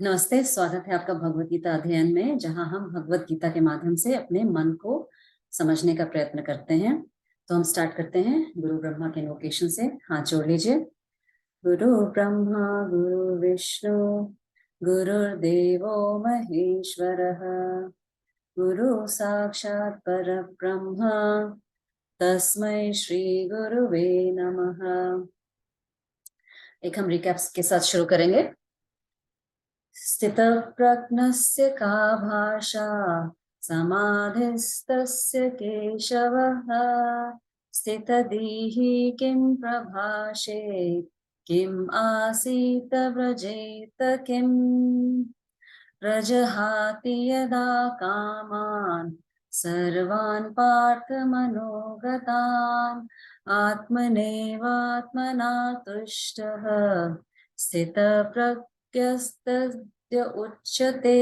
नमस्ते, स्वागत है आपका भगवत गीता अध्ययन में, जहां हम भगवत गीता के माध्यम से अपने मन को समझने का प्रयत्न करते हैं। तो हम स्टार्ट करते हैं गुरु ब्रह्मा के इन्वोकेशन से। हाथ जोड़ लीजिए। गुरु ब्रह्मा गुरु विष्णु गुरुर्देवो महेश्वरः, गुरु साक्षात् परब्रह्म तस्मै श्री गुरुवे नमः। एक हम रिकैप्स के साथ शुरू करेंगे। स्थितप्रज्ञस्य का भाषा समाधिस्तस्य केशवः, स्थितधीः किं प्रभाषेत् किम् आसीत व्रजेत किम्, प्रजहाति यदा कामान् सर्वान् पार्थमनोगतान्, आत्मनेवात्मना तुष्टः स्थितप्रज्ञस्तस्य उच्यते।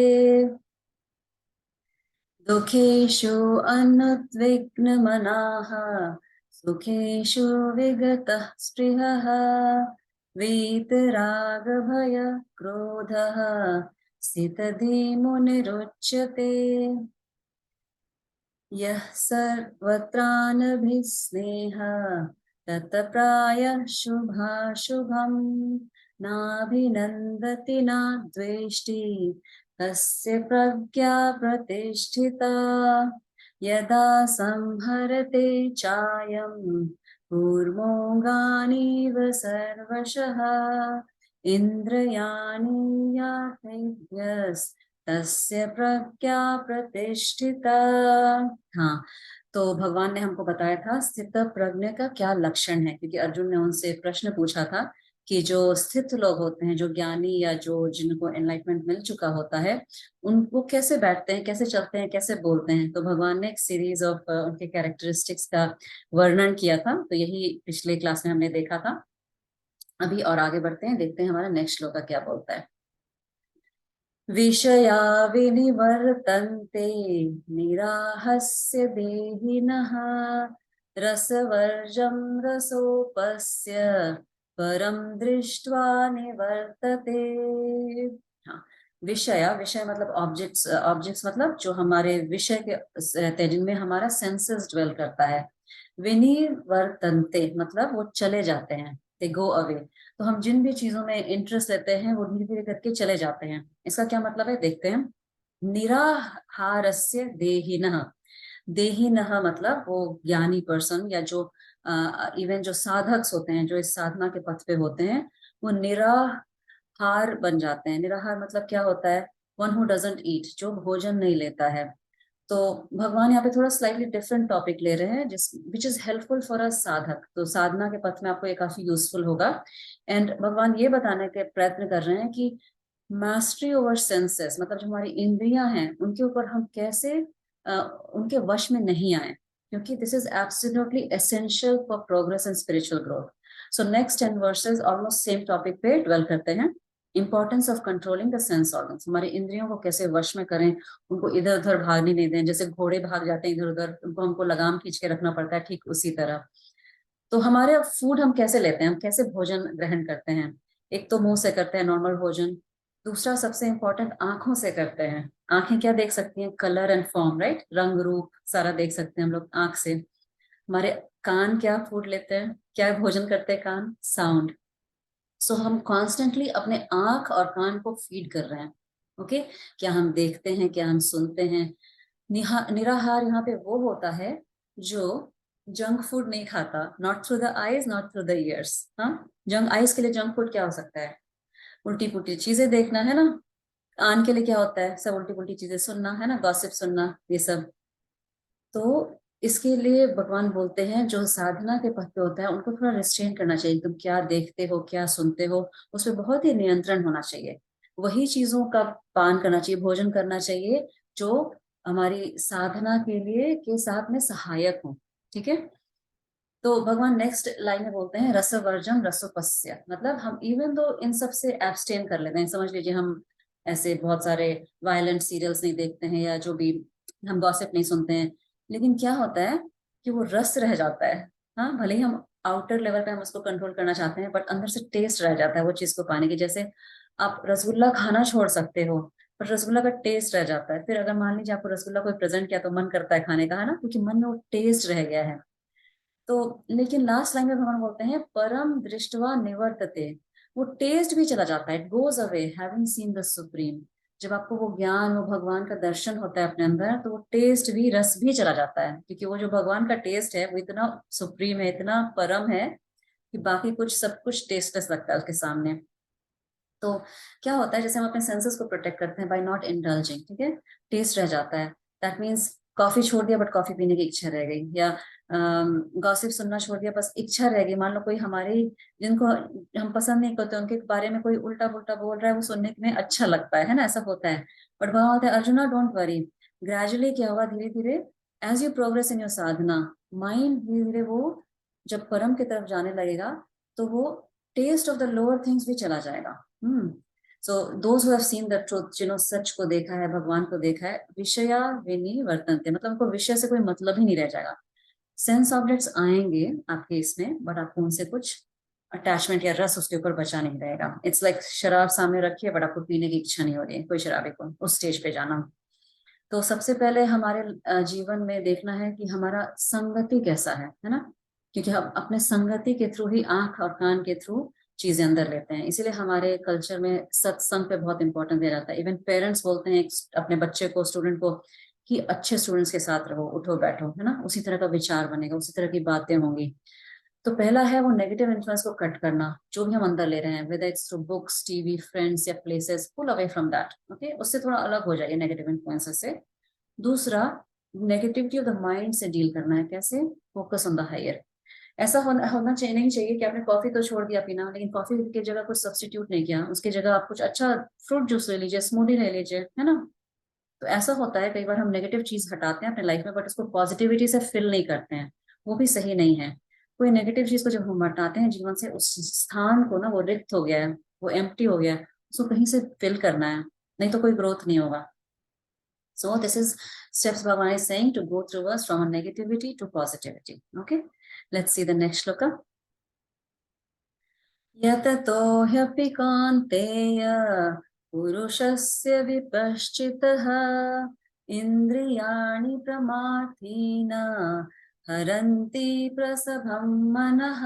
दुःखेषु अनुद्विग्नमनाः सुखेषु विगतः स्पृहः, वीतरागभयक्रोधः स्थितधीमुनिरुच्यते। यः सर्वत्रानभिस्नेहः तत्प्रायः शुभाशुभम्, नाभिनन्दति न द्वेष्टि तस्य प्रज्ञा प्रतिष्ठिता। यदा संहरते चायं कूर्मोऽङ्गानीव सर्वशः, इन्द्रियाणि तस्य प्रज्ञा प्रतिष्ठिता। हाँ, तो भगवान ने हमको बताया था स्थित प्रज्ञ का क्या लक्षण है, क्योंकि अर्जुन ने उनसे प्रश्न पूछा था कि जो स्थित लोग होते हैं, जो ज्ञानी या जो जिनको एनलाइटमेंट मिल चुका होता है, उनको कैसे बैठते हैं, कैसे चलते हैं, कैसे बोलते हैं। तो भगवान ने एक सीरीज ऑफ उनके कैरेक्टरिस्टिक्स का वर्णन किया था। तो यही पिछले क्लास में हमने देखा था। अभी और आगे बढ़ते हैं, देखते हैं हमारा नेक्स्ट श्लोक का क्या बोलता है। विषया विनिवर्तन्ते निराहस्य देहिनः, रसवर्जं रसोपस्य परम दृष्ट्वा निवर्तते। हाँ, विषय विषय मतलब ऑब्जेक्ट्स, ऑब्जेक्ट्स मतलब जो हमारे विषय के रहते हैं, जिनमें हमारा सेंसेस ड्वेल करता है। विनिवर्तन्ते मतलब वो चले जाते हैं, दे गो अवे। तो हम जिन भी चीजों में इंटरेस्ट लेते हैं वो धीरे धीरे करके चले जाते हैं। इसका क्या मतलब है, देखते हैं। निराहारस्य देहिनः, देहिनः मतलब वो ज्ञानी पर्सन या जो इवन जो साधक होते हैं, जो इस साधना के पथ पे होते हैं, वो निराहार बन जाते हैं। निराहार मतलब क्या होता है, वन हु डजंट ईट, जो भोजन नहीं लेता है। तो भगवान यहाँ पे थोड़ा स्लाइटली डिफरेंट टॉपिक ले रहे हैं, जिस which is helpful for a साधक। तो साधना के पथ में आपको ये काफी यूजफुल होगा। एंड भगवान ये बताने के प्रयत्न कर रहे हैं कि मास्टरी ओवर सेंसेस मतलब जो हमारी इंद्रियां हैं, उनके ऊपर हम कैसे उनके वश में नहीं आए, क्योंकि this is absolutely essential for progress and spiritual growth. So next 10 versus almost same topic पे ड्वेल करते हैं। Importance of controlling the sense organs, हमारे इंद्रियों को कैसे वश में करें, उनको इधर उधर भागने नहीं दें। जैसे घोड़े भाग जाते हैं इधर उधर, उनको हमको लगाम खींच के रखना पड़ता है, ठीक उसी तरह। तो हमारे फूड हम कैसे लेते हैं, हम कैसे भोजन ग्रहण करते हैं। एक तो मुंह से करते हैं नॉर्मल भोजन। दूसरा सबसे इंपॉर्टेंट आंखों से करते हैं। आंखें क्या देख सकती हैं, कलर एंड फॉर्म, राइट, रंग रूप सारा देख सकते हैं हम लोग आंख से। हमारे कान क्या फूड लेते हैं, क्या भोजन करते हैं, कान साउंड। सो हम कॉन्स्टेंटली अपने आंख और कान को फीड कर रहे हैं। ओके, क्या हम देखते हैं, क्या हम सुनते हैं। निराहार यहाँ पे वो होता है जो जंक फूड नहीं खाता, not through the eyes not through the years. हाँ, जंक आईज के लिए जंक फूड क्या हो सकता है, उल्टी पुल्टी चीजें देखना है ना। कान के लिए क्या होता है, सब उल्टी पुल्टी चीजें सुनना है ना, गॉसिप सुनना, ये सब। तो इसके लिए भगवान बोलते हैं जो साधना के पथ पे होता है उनको थोड़ा रिस्ट्रेन करना चाहिए। तुम क्या देखते हो, क्या सुनते हो, उस पर बहुत ही नियंत्रण होना चाहिए। वही चीजों का पान करना चाहिए, भोजन करना चाहिए जो हमारी साधना के लिए के साथ में सहायक हो। ठीक है। तो भगवान नेक्स्ट लाइन में बोलते हैं रसवर्जम रसोपस्य, मतलब हम इवन दो इन सब से एब्सटेन कर लेते हैं। समझ लीजिए हम ऐसे बहुत सारे वायलेंट सीरियल्स नहीं देखते हैं, या जो भी हम गॉसिप नहीं सुनते हैं, लेकिन क्या होता है कि वो रस रह जाता है। हाँ, भले ही हम आउटर लेवल पे हम उसको कंट्रोल करना चाहते हैं, बट अंदर से टेस्ट रह जाता है वो चीज को पाने की। जैसे आप रसगुल्ला खाना छोड़ सकते हो, पर रसगुल्ला का टेस्ट रह जाता है। फिर अगर मान लीजिए आपको रसगुल्ला कोई प्रेजेंट किया तो मन करता है खाने का, है ना, क्योंकि मन में वो टेस्ट रह गया है। तो लेकिन लास्ट लाइन में भगवान बोलते हैं परम दृष्टवा निवर्तते, वो टेस्ट भी चला जाता है, it goes away having seen the supreme. जब आपको वो ज्ञान, वो भगवान का दर्शन होता है अपने अंदर, तो वो टेस्ट भी, रस भी चला जाता है, क्योंकि वो जो भगवान का टेस्ट है वो इतना सुप्रीम है, इतना परम है कि बाकी कुछ, सब कुछ टेस्टलेस लगता है उसके सामने। तो क्या होता है, जैसे हम अपने सेंसेस को प्रोटेक्ट करते हैं बाय नॉट इंडल्जिंग, ठीक है, टेस्ट रह जाता है। दैट मीन्स कॉफी छोड़ दिया बट कॉफी पीने की इच्छा रह गई, या गॉसिप सुनना छोड़ दिया, बस इच्छा रह गई। मान लो कोई हमारी, जिनको हम पसंद नहीं करते, उनके बारे में कोई उल्टा पुल्टा बोल रहा है, वो सुनने में अच्छा लगता है ना, ऐसा होता है। बट वहां होता है अर्जुना डोंट वरी, ग्रेजुअली क्या हुआ, धीरे धीरे as you progress in your sadhana, mind धीरे धीरे वो जब परम की तरफ जाने लगेगा, तो वो test of the lower things भी चला जाएगा। So those who have seen the truth, जिन्होंने सच को देखा है, भगवान को देखा है, विषया विनिवर्तन्ते, मतलब उनको विषय से कोई मतलब ही नहीं रह जाएगा। सेंस ऑब्जेक्ट्स आएंगे आपके इसमें, बट आपको उनसे कुछ अटैचमेंट या रस उसके ऊपर बचा नहीं रहेगा। इट्स लाइक शराब सामने रखी है बट आपको पीने की इच्छा नहीं हो रही है, कोई शराबी को उस स्टेज पे जाना। तो सबसे पहले हमारे जीवन में देखना है कि हमारा संगति कैसा है ना, क्योंकि हम अपने संगति के थ्रू ही, आंख और कान के थ्रू चीजें अंदर लेते हैं। इसीलिए हमारे कल्चर में सत्संग पे बहुत इंपॉर्टेंस दिया जाता है। इवन पेरेंट्स बोलते हैं अपने बच्चे को, स्टूडेंट को, कि अच्छे स्टूडेंट्स के साथ रहो, उठो बैठो, है ना, उसी तरह का विचार बनेगा, उसी तरह की बातें होंगी। तो पहला है वो नेगेटिव इन्फ्लुएंस को कट करना, जो भी हम अंदर ले रहे हैं, whether it's through books, TV, friends या places, pull away from that, okay, उससे थोड़ा अलग हो जाइए नेगेटिव इन्फ्लुएंसेस से। दूसरा, नेगेटिविटी ऑफ द माइंड से डील करना है, कैसे, फोकस ऑन द हायर। ऐसा होना चाहिए, नहीं चाहिए कि आपने कॉफी तो छोड़ दिया पीना, लेकिन कॉफी की जगह कुछ सब्स्टिट्यूट नहीं किया, उसकी जगह आप कुछ अच्छा फ्रूट जूस ले लीजिए, स्मूदी ले लीजिए, है ना। तो ऐसा होता है कई बार हम नेगेटिव चीज हटाते हैं अपने लाइफ में, बट उसको पॉजिटिविटी से फिल नहीं करते हैं, वो भी सही नहीं है। कोई नेगेटिव चीज को जब हम हटाते हैं जीवन से, उस स्थान को ना, वो रिक्त हो गया है, वो एम्प्टी हो गया है, उसको कहीं से फिल करना है, नहीं तो कोई ग्रोथ नहीं होगा। So this is steps Bhagavan is saying to go through us from a negativity to positivity. Okay, let's see the next shloka. यततो ह्यपि Kaunteya पुरुषस्य विपश्चितः इन्द्रियाणि प्रमाथीन हरन्ति प्रसभं मनः।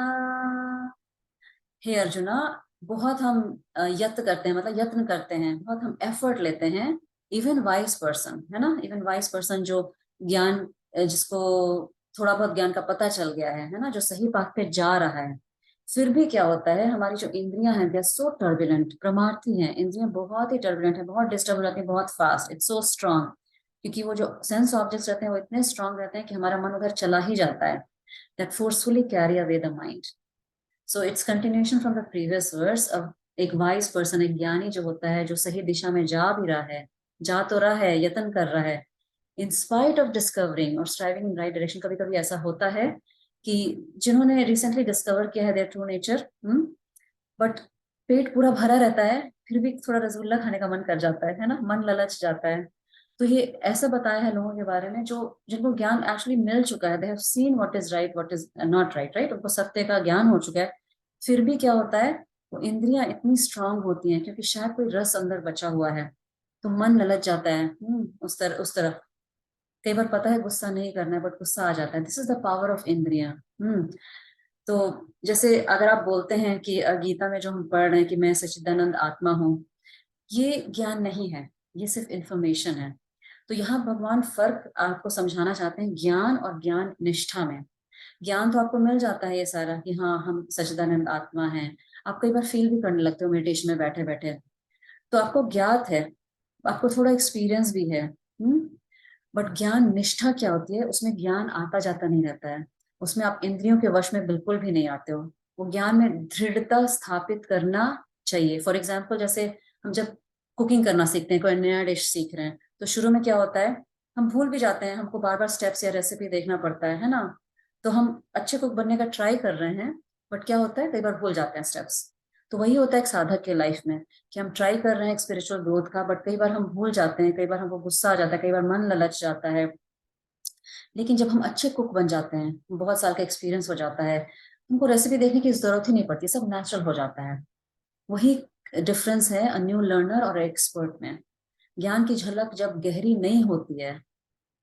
हे अर्जुना, बहुत हम यत्न करते हैं, मतलब यत्न करते हैं, बहुत हम एफर्ट लेते हैं। इवन वाइज पर्सन, है ना, इवन वाइज पर्सन जो ज्ञान, जिसको थोड़ा बहुत ज्ञान का पता चल गया है ना, जो सही पाथ पे जा रहा है, फिर भी क्या होता है, हमारी जो इंद्रियां हैं दे आर सो टर्बुलेंट, प्रमार्थी हैं, इंद्रियां बहुत ही टर्बुलेंट है, बहुत डिस्टर्ब हो जाती है, बहुत फास्ट, इट्स सो स्ट्रांग। क्योंकि वो जो सेंस ऑब्जेक्ट्स रहते हैं वो इतने स्ट्रांग रहते हैं कि हमारा मन उधर चला ही जाता है, that forcefully carry away the mind. So it's continuation from the previous verse. अब एक वाइज पर्सन, एक ज्ञानी जो होता है, जो सही दिशा में जा भी रहा है, जा तो रहा है, यत्न कर रहा है, इन स्पाइट ऑफ डिस्कवरिंग और स्ट्राइविंग इन राइट डायरेक्शन। कभी कभी ऐसा होता है कि जिन्होंने रिसेंटली डिस्कवर किया है देयर ट्रू नेचर, बट पेट पूरा भरा रहता है, फिर भी थोड़ा रसगुल्ला खाने का मन कर जाता है ना, मन ललच जाता है। तो ये ऐसा बताया है लोगों के बारे में जो, जिनको ज्ञान एक्चुअली मिल चुका है, they have seen what is right, what is not right, right, उनको सत्य का ज्ञान हो चुका है। फिर भी क्या होता है, वो इंद्रियां इतनी स्ट्रांग होती हैं क्योंकि शायद कोई रस अंदर बचा हुआ है, तो मन ललच जाता है उस तरफ। कई बार पता है गुस्सा नहीं करना है, बट गुस्सा आ जाता है। This is the power of इंद्रिया। तो जैसे अगर आप बोलते हैं कि गीता में जो हम पढ़ रहे हैं कि मैं सच्चिदानंद आत्मा हूँ, ये ज्ञान नहीं है, ये सिर्फ इंफॉर्मेशन है। तो यहाँ भगवान फर्क आपको समझाना चाहते हैं ज्ञान और ज्ञान निष्ठा में। ज्ञान तो आपको मिल जाता है ये सारा कि हाँ हम सच्चिदानंद आत्मा हैं, आप कई बार फील भी करने लगते हो मेडिटेशन में बैठे बैठे, तो आपको ज्ञात है, आपको थोड़ा एक्सपीरियंस भी है। बट ज्ञान निष्ठा क्या होती है, उसमें ज्ञान आता जाता नहीं रहता है, उसमें आप इंद्रियों के वश में बिल्कुल भी नहीं आते हो। वो ज्ञान में दृढ़ता स्थापित करना चाहिए। फॉर एग्जाम्पल, जैसे हम जब कुकिंग करना सीखते हैं, कोई नया डिश सीख रहे हैं, तो शुरू में क्या होता है, हम भूल भी जाते हैं, हमको बार बार स्टेप्स या रेसिपी देखना पड़ता है ना। तो हम अच्छे कुक बनने का ट्राई कर रहे हैं, बट क्या होता है, कई बार भूल जाते हैं स्टेप्स। तो वही होता है एक साधक के लाइफ में, कि हम ट्राई कर रहे हैं एक स्पिरिचुअल ग्रोथ का, बट कई बार हम भूल जाते हैं, कई बार हमको गुस्सा आ जाता है, कई बार मन ललच जाता है। लेकिन जब हम अच्छे कुक बन जाते हैं, बहुत साल का एक्सपीरियंस हो जाता है, हमको रेसिपी देखने की जरूरत ही नहीं पड़ती, सब नेचुरल हो जाता है। वही डिफरेंस है अ न्यू लर्नर और एक्सपर्ट में। ज्ञान की झलक जब गहरी नहीं होती है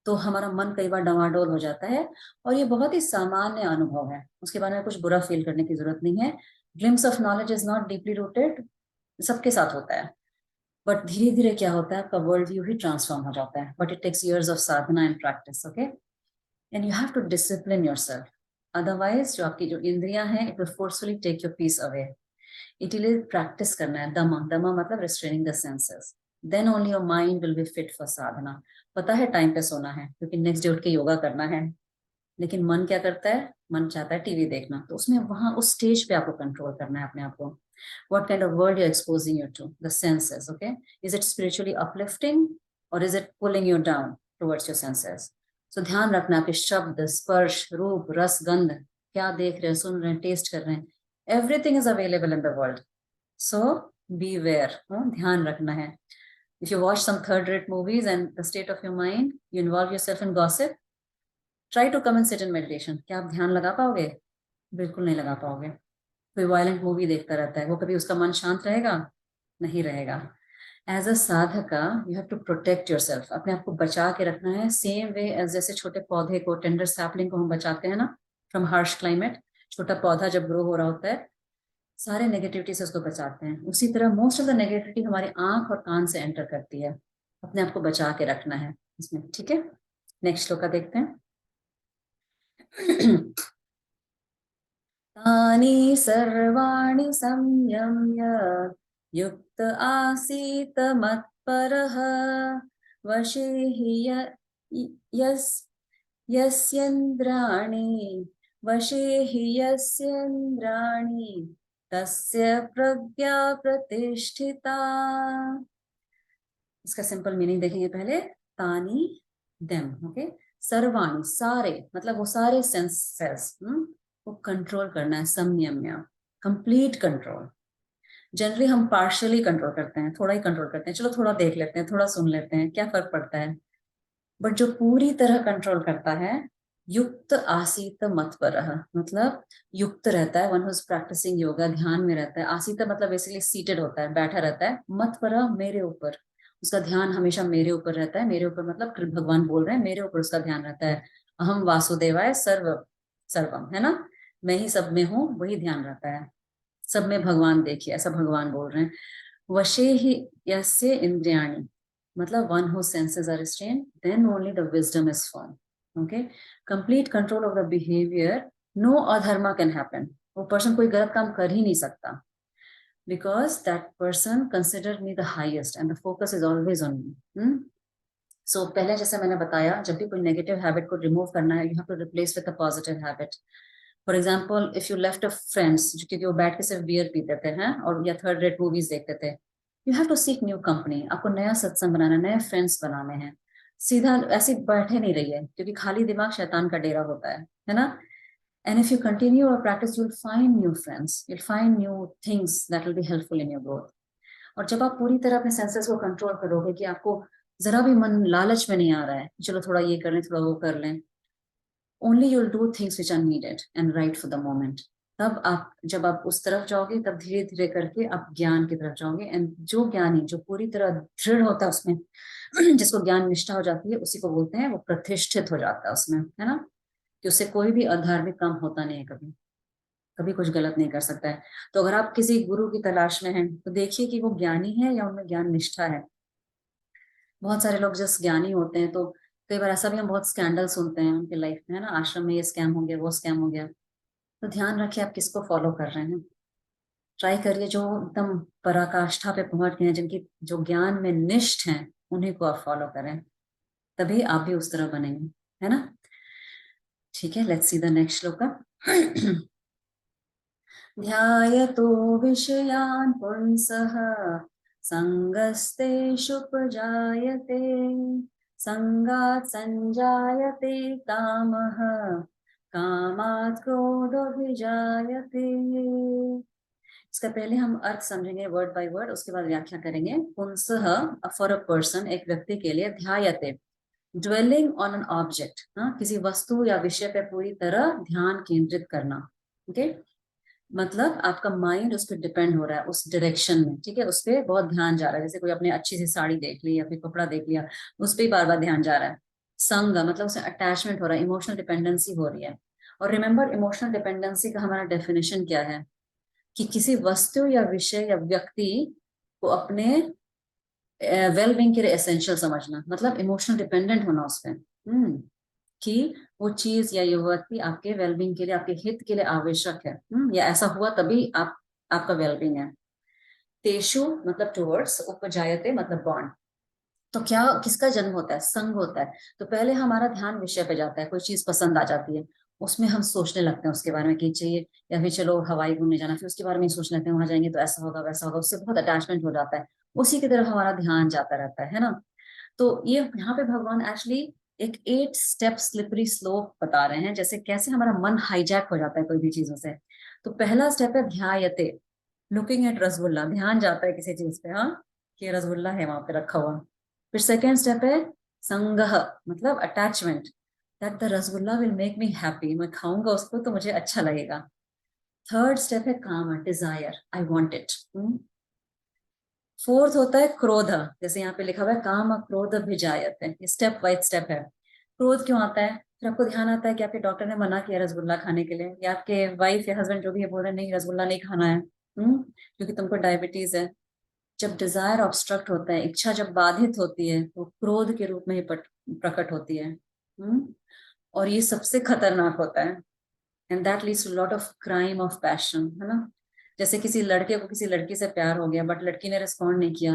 तो हमारा मन कई बार डवाडोल हो जाता है, और ये बहुत ही सामान्य अनुभव है, उसके बारे में कुछ बुरा फील करने की जरूरत नहीं है। Glimpse of knowledge is not deeply rooted, सबके साथ होता है, बट धीरे धीरे क्या होता है, आपका वर्ल्ड व्यू ही ट्रांसफॉर्म हो जाता है, but it takes years of sadhana and practice, okay. And you have to discipline yourself, otherwise जो आपकी जो इंद्रियां हैं it will forcefully take your peace away. इसीलिए प्रैक्टिस करना है, दमा, दमा मतलब restraining the senses, then only your mind will be fit for sadhana. पता है टाइम पे सोना है क्योंकि नेक्स्ट डे उठ के योगा करना है, लेकिन मन क्या करता है, मन चाहता है टीवी देखना, तो उसमें वहां उस स्टेज पे आपको कंट्रोल करना है अपने आप को। What kind of world you're exposing you to, the senses, okay? Is it spiritually uplifting or is it pulling you down towards your senses? So ध्यान रखना आपके शब्द, स्पर्श, रूप, रस, गंध, क्या देख रहे हैं, सुन रहे हैं, टेस्ट कर रहे हैं, everything is available in the world. So beware, ध्यान रखना है। If you watch some third-rate movies and the state of your mind, you involve yourself in gossip, try to come and sit in meditation. क्या आप ध्यान लगा पाओगे? बिल्कुल नहीं लगा पाओगे। कोई वायलेंट मूवी देखता रहता है, वो कभी उसका मन शांत रहेगा? नहीं रहेगा। As a sadhaka you have to protect yourself, अपने आप को बचा के रखना है, सेम वे एज जैसे छोटे पौधे को, टेंडर सैपलिंग को हम बचाते हैं ना फ्रॉम हार्श क्लाइमेट, छोटा पौधा जब ग्रो हो रहा होता है सारे नेगेटिविटी से उसको बचाते हैं, उसी तरह मोस्ट ऑफ द नेगेटिविटी हमारी आंख और कान से एंटर करती है, अपने आप को बचा के रखना है इसमें, ठीक है। नेक्स्ट श्लोका देखते हैं। तानि सर्वाणि संयम्य युक्त आसीत मत्परः वशे हि यस्येन्द्राणि वशे हि यस्येन्द्राणि तस्य प्रज्ञा प्रतिष्ठिता। इसका सिंपल मीनिंग देखेंगे पहले। तानी देम, ओके, सर्वाणी सारे, मतलब वो सारे सेंसेस वो कंट्रोल करना है, संयम्य, कंप्लीट कंट्रोल। जनरली हम पार्शियली कंट्रोल करते हैं, थोड़ा ही कंट्रोल करते हैं, चलो थोड़ा देख लेते हैं, थोड़ा सुन लेते हैं, क्या फर्क पड़ता है, बट जो पूरी तरह कंट्रोल करता है, युक्त आसीत मत्परः, मतलब युक्त रहता है, one who is practicing yoga, ध्यान में रहता है। आसीत मतलब बेसिकली सीटेड होता है, बैठा रहता है, मत्परः मेरे ऊपर, उसका ध्यान हमेशा मेरे ऊपर रहता है। मेरे ऊपर मतलब भगवान बोल रहे हैं, मेरे ऊपर उसका ध्यान रहता है। अहम वासुदेवाय सर्व सर्वम, है ना, मैं ही सब में हूँ, वही ध्यान रहता है, सब में भगवान देखिए, ऐसा भगवान बोल रहे हैं। वशे ही यस्य इंद्रियाणि, मतलब one whose senses are restrained, then only the wisdom is formed, okay? Complete control of the behavior, no adharma can happen, वो पर्सन कोई गलत काम कर ही नहीं सकता, because that person considered me the highest and the focus is always on me. So पहले जैसे मैंने बताया, जब भी कोई नेगेटिव हैबिट को रिमूव करना है, you have to replace with a positive habit. For example if you left a friends, क्योंकि वो बैठ के सिर्फ बियर पीते थे हैं और या थर्ड रेट मूवीज देखते थे, you have to seek new company, आपको नया सत्संग बनाना, नए फ्रेंड्स बनाने हैं। सीधा ऐसे बैठे नहीं रहिए, क्योंकि खाली दिमाग शैतान का डेरा होता है ना। एंड इफ यू कंटिन्यू और practice you will find new friends, you will find new things that will be helpful in your growth. और जब आप पूरी तरह अपने सेंसेस को कंट्रोल करोगे कि आपको जरा भी मन लालच में नहीं आ रहा है, चलो थोड़ा ये कर लें, थोड़ा वो कर लें, only you'll do things which are needed and right for the moment, तब आप, जब आप उस तरफ जाओगे तब धीरे धीरे करके आप ज्ञान की तरफ जाओगे। एंड जो ज्ञानी जो पूरी तरह दृढ़ होता है उसमें, जिसको ज्ञान निष्ठा हो जाती है, उसी को बोलते हैं वो प्रतिष्ठित हो जाता है उसमें, है ना, कि उससे कोई भी अधार्मिक काम होता नहीं है, कभी कभी कुछ गलत नहीं कर सकता है। तो अगर आप किसी गुरु की तलाश में हैं तो देखिए कि वो ज्ञानी है या उनमें ज्ञान निष्ठा है। बहुत सारे लोग जस्ट ज्ञानी होते हैं, तो कई बार ऐसा भी हम बहुत स्कैंडल सुनते हैं उनके लाइफ में, है ना, आश्रम में ये स्कैम हो गया, वो स्कैम हो गया। तो ध्यान रखिए आप किसको फॉलो कर रहे हैं। ट्राई करिए जो एकदम पराकाष्ठा पे पहुंच गए हैं, जिनकी जो ज्ञान में निष्ठ हैं, उन्हीं को आप फॉलो करें, तभी आप भी उस तरह बनेंगे, है ना। ठीक है, let's see the next shloka. ध्यायतो विषयान् पुंसः संगस्तेषुपजायते संगात् संजायते कामः कामात् क्रोधोऽभिजायते। इसका पहले हम अर्थ समझेंगे वर्ड बाय वर्ड, उसके बाद व्याख्या करेंगे। पुंसः फॉर अ पर्सन, एक व्यक्ति के लिए, ध्यायते ड्वेलिंग ऑन एन ऑब्जेक्ट, किसी वस्तु या विषय पे पूरी तरह ध्यान केंद्रित करना, ओके। मतलब आपका माइंड उस पर डिपेंड हो रहा है, उस डायरेक्शन में, ठीक है, उस पर बहुत ध्यान जा रहा है। जैसे कोई अपने अच्छी सी साड़ी देख ली या फिर कपड़ा देख लिया, उस पर ही बार बार ध्यान जा रहा है। संग मतलब उसमें अटैचमेंट हो रहा है, इमोशनल डिपेंडेंसी हो रही है। और रिमेम्बर, इमोशनल डिपेंडेंसी का हमारा डेफिनेशन क्या है? कि किसी वस्तु या विषय या व्यक्ति को अपने वेल बींग के लिए एसेंशियल समझना, मतलब इमोशनल डिपेंडेंट होना उस पर। कि वो चीज या ये व्यक्ति आपके वेलबींग के लिए, आपके हित के लिए आवश्यक है, या ऐसा हुआ तभी आप आपका वेलबींग है। तेषु मतलब टुवर्ड्स, उपजायते मतलब बॉन्ड। तो क्या किसका जन्म होता है? संग होता है। तो पहले हमारा ध्यान विषय पे जाता है, कोई चीज पसंद आ जाती है, उसमें हम सोचने लगते हैं उसके बारे में कि चाहिए, या फिर चलो हवाई घूमने जाना, फिर उसके बारे में सोच लेते हैं वहां जाएंगे तो ऐसा होगा वैसा होगा, उससे बहुत अटैचमेंट हो जाता है, उसी की तरफ हमारा ध्यान जाता रहता है ना। तो ये यहाँ पे भगवान एक्चुअली एक 8 स्टेप स्लिपरी स्लोप बता रहे हैं, जैसे कैसे हमारा मन हाईजैक हो जाता है कोई भी चीजों से। तो पहला स्टेप है ध्यायते, लुकिंग एट रसगुल्ला, ध्यान जाता है किसी चीज पे, हाँ, कि रसगुल्ला है वहां पे रखा हुआ। फिर सेकेंड स्टेप है संगह, मतलब attachment, that the rasgulla will make me happy, मैं खाऊंगा उसको तो मुझे अच्छा लगेगा। थर्ड स्टेप है काम, desire, I want it. Fourth होता है क्रोध, जैसे यहाँ पे लिखा हुआ है काम क्रोध भिजायते, ये स्टेप बाय स्टेप है। क्रोध क्यों आता है? फिर आपको ध्यान आता है कि आपके डॉक्टर ने मना किया रसगुल्ला खाने के लिए, या आपके वाइफ या हस्बैंड जो भी है बोल रहे हैं नहीं रसगुल्ला नहीं खाना है, क्योंकि तुमको डायबिटीज है। जब डिजायर ऑब्स्ट्रक्ट होता है, इच्छा जब बाधित होती है, तो क्रोध के रूप में ही प्रकट होती है। और ये सबसे खतरनाक होता है, and that leads to lot of crime of passion, है ना। जैसे किसी लड़के को किसी लड़की से प्यार हो गया, बट लड़की ने रिस्पॉन्ड नहीं किया,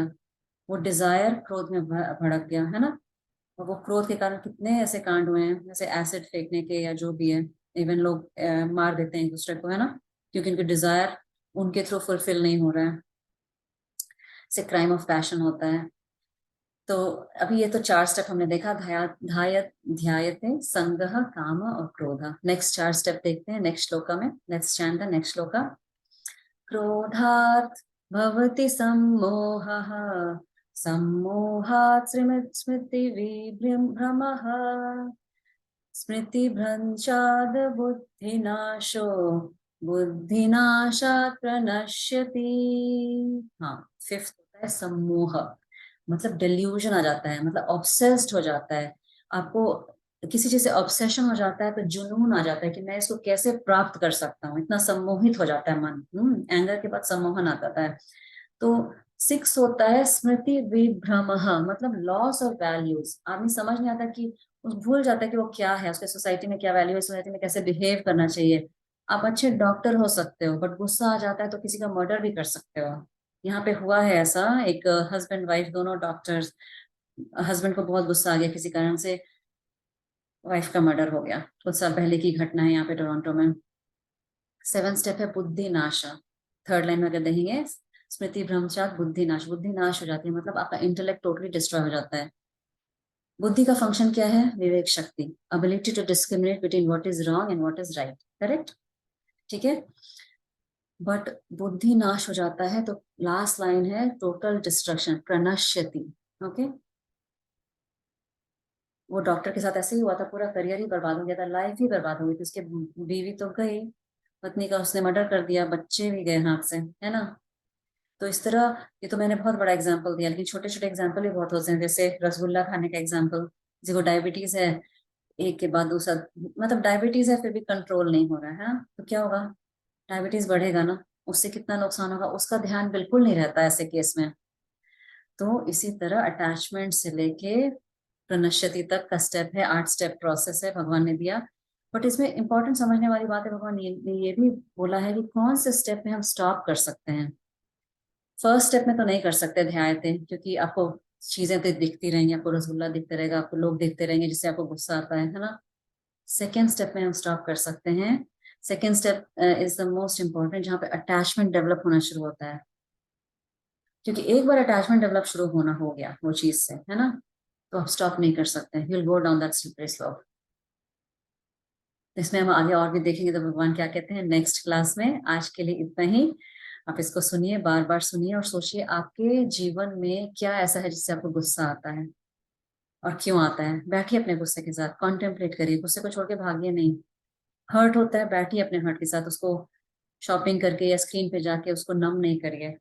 वो डिजायर क्रोध में भड़क गया, है ना। और वो क्रोध के कारण कितने ऐसे कांड हुए हैं, जैसे एसिड फेंकने के या जो भी है। इवन लोग मार देते हैं एक दूसरे को, है ना, क्योंकि उनके डिजायर उनके थ्रू फुलफिल नहीं हो रहा है। से क्राइम ऑफ पैशन होता है। तो अभी ये तो 4 स्टेप हमने देखा, ध्यायते, संगह, काम और क्रोध। नेक्स्ट 4 स्टेप देखते हैं नेक्स्ट श्लोका में। Let's chant the next shloka. क्रोधात् भवति सम्मोहः, सम्मोहात् स्मृतिविभ्रमः, स्मृतिभ्रंशात् बुद्धिनाशो, बुद्धिनाशात् प्रणश्यति। हाँ, फिफ्थ होता है सम्मोह, मतलब डिल्यूजन आ जाता है, मतलब ऑब्सेस्ड हो जाता है। आपको किसी चीज से ऑब्सेशन हो जाता है तो जुनून आ जाता है कि मैं इसको कैसे प्राप्त कर सकता हूँ, इतना सम्मोहित हो जाता है मन। एंगर के बाद सम्मोहन आता है। तो 6 होता है स्मृति विभ्रम, मतलब लॉस ऑफ वैल्यूज। आदमी समझ नहीं आता कि भूल जाता है कि वो क्या है, उसके सोसाइटी में क्या वैल्यू है, सोसाइटी में कैसे बिहेव करना चाहिए। आप अच्छे डॉक्टर हो सकते हो, बट गुस्सा आ जाता है तो किसी का मर्डर भी कर सकते हो। यहाँ पे हुआ है ऐसा, एक हस्बैंड वाइफ दोनों डॉक्टर्स, हस्बैंड को बहुत गुस्सा आ गया किसी कारण से, वाइफ का मर्डर हो गया। कुछ साल पहले की घटना है यहाँ पे टोरंटो में। 7 स्टेप है बुद्धि नाश। थर्ड लाइन में अगर देखेंगे, स्मृति भ्रंशात बुद्धि नाश, बुद्धि नाश हो जाती है, मतलब आपका इंटेलेक्ट टोटली डिस्ट्रॉय हो जाता है। बुद्धि का फंक्शन क्या है? विवेक शक्ति, ability to discriminate between what is wrong and what is right, correct, ठीक है। बट बुद्धि नाश हो जाता है तो लास्ट लाइन है टोटल डिस्ट्रक्शन, प्रणश्यति। ओके, वो डॉक्टर के साथ ऐसे ही हुआ था, पूरा करियर ही बर्बाद हो गया था, लाइफ ही बर्बाद हो गई थी उसके। बीवी तो गई, पत्नी का उसने मर्डर कर दिया, बच्चे भी गए हाथ से, है ना। तो इस तरह, ये तो मैंने बहुत बड़ा एग्जाम्पल दिया, लेकिन छोटे छोटे एग्जाम्पल भी बहुत होते हैं, जैसे रसगुल्ला खाने का एग्जाम्पल। किसी को डायबिटीज है, एक के बाद दूसरा, मतलब डायबिटीज है फिर भी कंट्रोल नहीं हो रहा है, हाँ? तो क्या होगा? डायबिटीज बढ़ेगा ना, उससे कितना नुकसान होगा, उसका ध्यान बिल्कुल नहीं रहता ऐसे केस में। तो इसी तरह अटैचमेंट से लेके प्रणश्यति तक का स्टेप है, 8 स्टेप प्रोसेस है भगवान ने दिया। बट इसमें इंपॉर्टेंट समझने वाली बात है, भगवान ने ये भी बोला है कि कौन से स्टेप में हम स्टॉप कर सकते हैं। फर्स्ट स्टेप में तो नहीं कर सकते ध्यान थे, क्योंकि आपको चीजें तो दिखती रहेंगी, आपको रसगुल्ला दिखते रहेगा, आपको लोग दिखते रहेंगे जिससे आपको गुस्सा आता है ना। सेकेंड स्टेप में हम स्टॉप कर सकते हैं। Second step is the most important, जहाँ पे अटैचमेंट डेवलप होना शुरू होता है। क्योंकि एक बार अटैचमेंट डेवलप शुरू होना हो गया वो चीज से, है ना, तो आप स्टॉप नहीं कर सकते, you will go down that slippery slope. इसमें हम आगे और भी देखेंगे तो भगवान क्या कहते हैं नेक्स्ट क्लास में। आज के लिए इतना ही। आप इसको सुनिए, बार बार सुनिए और सोचिए आपके जीवन में क्या ऐसा है जिससे आपको गुस्सा आता है और क्यों आता है। बैठिए अपने गुस्से के साथ, कॉन्टेम्पलेट करिए, गुस्से को छोड़ के भागिए नहीं। हर्ट होता है, बैठिए अपने हर्ट के साथ, उसको शॉपिंग करके या स्क्रीन पे जाके उसको नम नहीं करिए।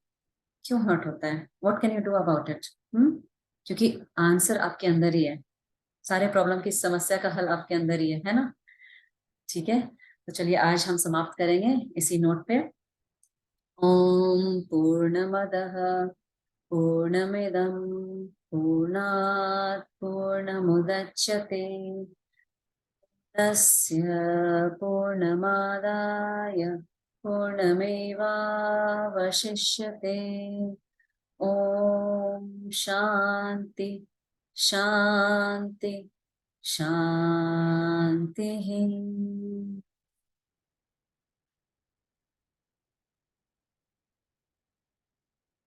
क्यों हर्ट होता है? What can you do about it? क्योंकि आंसर आपके अंदर ही है, सारे प्रॉब्लम की समस्या का हल आपके अंदर ही है ना? ठीक है, तो चलिए आज हम समाप्त करेंगे इसी नोट पे। ओम पूर्णमदः पूर्णमिदं पूर्णात् पूर्णमुदच्यते तस्य पूर्णमादाय पूर्णमेवावशिष्यते। ओम शांति शांति शांति।